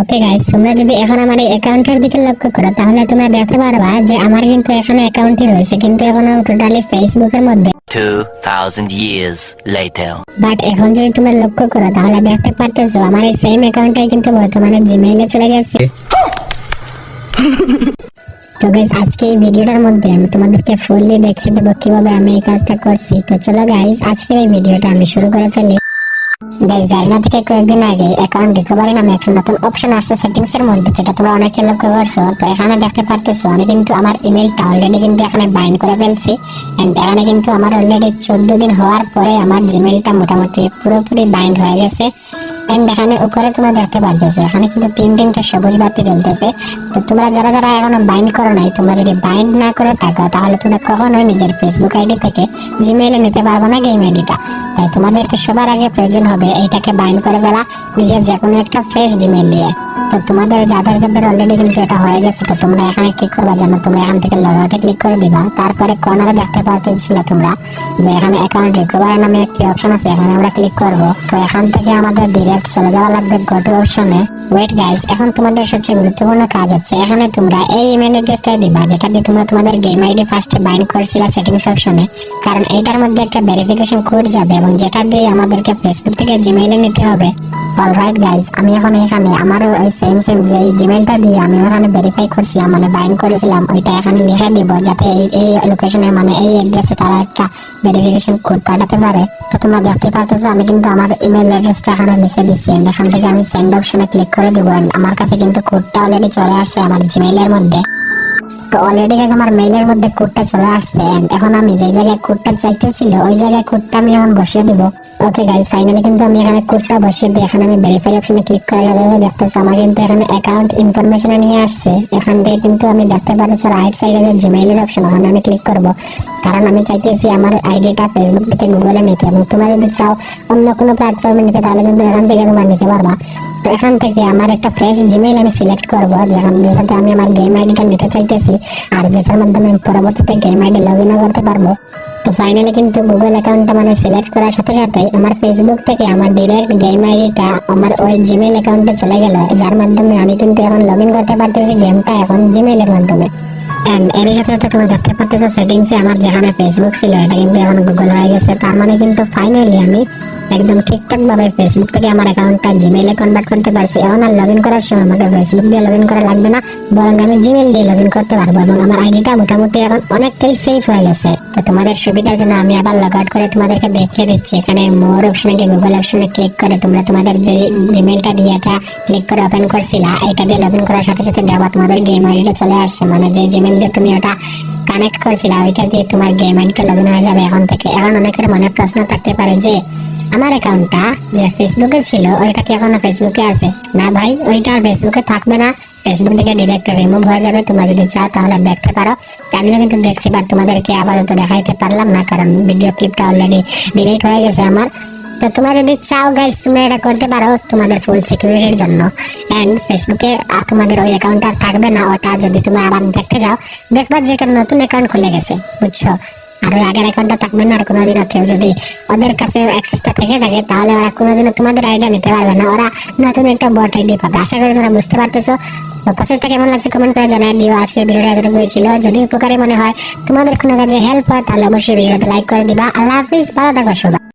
Okay guys, তোমরা যদি এখন আমার এই অ্যাকাউন্টের দিকে লক্ষ্য করো তাহলে তোমরা দেখতে পারবা যে আমার কিন্তু এখানে অ্যাকাউন্টই রয়েছে, কিন্তু এখন টোটালি ফেসবুকের মধ্যে 2000 years later. বাট এখন যদি তোমরা লক্ষ্য করো তাহলে দেখতে পারতেছো আমার এই সেম অ্যাকাউন্টটাই কিন্তু বর্তমানে জিমেইলে চলে গেছে। তো গাইস, আজকে এই ভিডিওটার মধ্যে আমি তোমাদেরকে ফুললি দেখিয়ে দেবো কিভাবে আমি এই কাজটা করছি। তো চলো গাইস, আজকের এই ভিডিওটা আমি শুরু করে ফেলি। গাইস, গার্না থেকে কয়েকদিন আগে অ্যাকাউন্ট রিকভারি নামে একটা নতুন অপশন আসছে সেটিংস এর মধ্যে, যেটা তোমরা অনেকে লক্ষ্য করছো। তো এখানে দেখতে পারতেছো আমি কিন্তু আমার ইমেলটা অলরেডি কিন্তু এখানে বাইন্ড করে ফেলছি। এন্ড এখানে কিন্তু আমার অলরেডি 14 দিন হওয়ার পরে আমার জিমেইলটা মোটামুটি পুরোপুরি বাইন্ড হয়ে গেছে। এন্ড এখানে উপরে তোমরা দেখতে পারতেছো এখানে কিন্তু তিনটা সবুজ বাতি জ্বলতেছে। তো তোমরা যারা যারা এখনো বাইন্ড করো নাই, তোমরা যদি বাইন্ড না করে থাকো তাহলে তোমরা কখনোই নিজের ফেসবুক আইডি থেকে জিমেইলে নিতে পারবে না গেম আইডিটা। তাই তোমাদেরকে সবার আগে প্রয়োজন হবে এইটাকে বাইন্ড করে ফেলা নিজের যে কোনো একটা ফ্রেশ জিমেইল দিয়ে। তো তোমাদের যাদের অলরেডি কিন্তু এটা হয়ে গেছে, তো তোমরা এখানে ক্লিক করবা, যেন তোমরা এখান থেকে লগ আউটে ক্লিক করে দিবা। তারপরে কর্নারে দেখতে পাচ্ছিল তোমরা যে এখানে অ্যাকাউন্ট রিকভারি নামে একটি অপশন আছে, এখানে আমরা ক্লিক করব। তো এখান থেকে আমাদের ডিরেক্ট চলে যাওয়া লাগবে গো টু অপশনে। ওয়েট গাইস, এখন তোমাদের সবচেয়ে গুরুত্বপূর্ণ কাজ হচ্ছে এখানে তোমরা এই ইমেল অ্যাড্রেসটা দিবা যেটা দিয়ে তোমরা তোমাদের গেম আইডি ফার্স্টে বাইন্ড করছিলা সেটিংস অপশনে, কারণ এইটার মধ্যে একটা ভেরিফিকেশন কোড যাবে এবং যেটা দিয়ে আমাদেরকে ফেসবুক থেকে জিমেইলে নিতে হবে। অলরাইট গাইস, আমি এখন এখানে আমার ওই সেম যে জিমেইলটা দিয়ে আমি ওখানে ভেরিফাই করছিলাম, মানে বাইন্ড করেছিলাম, ওইটা এখানে লিখে দিব যাতে এই লোকেশনে মানে এই অ্যাড্রেসে তারা একটা ভেরিফিকেশন কোড পাঠাতে পারে। তো তোমরা দেখতে পাচ্ছ আমি কিন্তু আমার ইমেল অ্যাড্রেসটা এখানে লিখে দিচ্ছি। এখান থেকে আমি সেন্ড অপশনে ক্লিক করে দিব। আমার কাছে কিন্তু কোডটা অলরেডি চলে আসছে আমার জিমেইলের মধ্যে। তো অলরেডি গাইস আমার মেইলের মধ্যে কোডটা চলে আসছে। এখন আমি যে জায়গায় কোডটা চাইতেছিল ওই জায়গায় কোডটা আমি এখন বসিয়ে দেব। ওকে গাইস, ফাইনালি কিন্তু আমি এখানে কোডটা বসিয়ে দিয়ে এখানে আমি ভেরিফাই অপশনে ক্লিক করে দেখতেছি আমার কিন্তু এখানে অ্যাকাউন্ট ইনফরমেশনে নিয়ে আসছে। এখান থেকে কিন্তু আমি দেখতে পাচ্ছি রাইট সাইডে যে জিমেইলের অপশন, ওখানে আমি ক্লিক করব, কারণ আমি চাইতেছি আমার আইডিটা ফেসবুক থেকে গুগলে নিতে। এবং তোমরা যদি চাও অন্য কোনো প্ল্যাটফর্মে নিতে তাহলে কিন্তু এখান থেকে তোমরা নিতে পারবা। তো এখান থেকে আমার একটা ফ্রেশ জিমেইল আমি সিলেক্ট করব, যেখানে সাথে আমি আমার গেম আইডিটা নিতে চাইতেছি আর যেটার মাধ্যমে আমি পরবর্তীতে গেম আইডি লগ ইন করতে পারবো। তো ফাইনালি কিন্তু গুগল অ্যাকাউন্টটা মানে সিলেক্ট করার সাথে সাথে আমার ফেসবুক থেকে আমার ডিরেক্ট গেম আইডিটা আমার ওই জিমেইল অ্যাকাউন্টে চলে গেল, যার মাধ্যমে আমি কিন্তু এখন লগ ইন করতে পারতেছি গেমটা এখন জিমেইলের মাধ্যমে। এন্ড এর সাথে সাথে তোমরা দেখতে পাচ্ছ সেটিংসে আমার যেখানে ফেসবুক ছিল এটা কিন্তু এখন গুগল হয়ে গেছে। তার মানে কিন্তু ফাইনালি আমি একদম ঠিকঠাক ভাবে ফেসবুক থেকে আমার অ্যাকাউন্টটা জিমেইলে কনভার্ট করতে পারছি। এখন আর লগ ইন করার সময় আমাকে ফেসবুক দিয়ে লগ ইন করা লাগবে না, বরং আমি জিমেইল দিয়ে লগ ইন করতে পারবো এবং আমার আইডিটা মোটামুটি এখন অনেকটাই সেফ হয়ে গেছে। তো তোমাদের সুবিধার জন্য আমি আবার লগ আউট করে তোমাদেরকে দেখিয়ে দিচ্ছি। এখানে মোর অপশনে গিয়ে গুগল অপশনে ক্লিক করে তোমরা তোমাদের যে জিমেইলটা দিয়ে এটা ক্লিক করে ওপেন করছিলা, এটা দিয়ে লগ ইন করার সাথে সাথে দেখবা তোমাদের গেম আইডিটা চলে আসছে, মানে যে জিমেইল দিয়ে তুমি ওটা কানেক্ট করছিলা ওইটা দিয়ে তোমার গেম আইডিটা লগ ইন হয়ে যাবে এখন থেকে। এখন অনেকের মনে প্রশ্ন থাকতে পারে যে আমার অ্যাকাউন্টটা যে ফেসবুকে ছিল ওইটা কি এখনো ফেসবুকে আছে? না ভাই, ওইটা আর ফেসবুকে থাকবে না, ফেসবুক থেকে ডিরেক্ট রিমুভ হয়ে যাবে। তোমরা যদি চাও তাহলে দেখতে পারো। আমিও কিন্তু দেখছি, বাট তোমাদেরকে আপাতত দেখাইতে পারলাম না কারণ ভিডিও ক্লিপটা অলরেডি ডিলিট হয়ে গেছে আমার। তো তোমরা যদি চাও গাইস তোমরা এটা করতে পারো তোমাদের ফুল সিকিউরিটির জন্য। এন্ড ফেসবুকে তোমাদের ওই অ্যাকাউন্ট আর থাকবে না, ওটা যদি তোমরা আবার দেখতে যাও দেখবা যে এটা নতুন অ্যাকাউন্ট খুলে গেছে, বুঝছো? আর ওই আগের অ্যাকাউন্টটা থাকবে না। আর কোনোদিনও কেউ যদি ওদের কাছে অ্যাক্সেসটা থেকে থাকে তাহলে ওরা কোনোদিনও তোমাদের আইডিয়া নিতে পারবে না, ওরা নতুন একটা বট আইডি পাবে। আশা করি তোমরা বুঝতে পারতেছো। তো প্রসেসটা কেমন লাগছে কমেন্ট করে জানাই দিও। আজকের ভিডিওটা এতটুকুই ছিল। যদি উপকারী মনে হয়, তোমাদের কোনো কাজে হেল্প হয় তাহলে অবশ্যই ভিডিওতে লাইক করে দিবা। আল্লাহ হাফিজ, ভালো থাকো সবাই।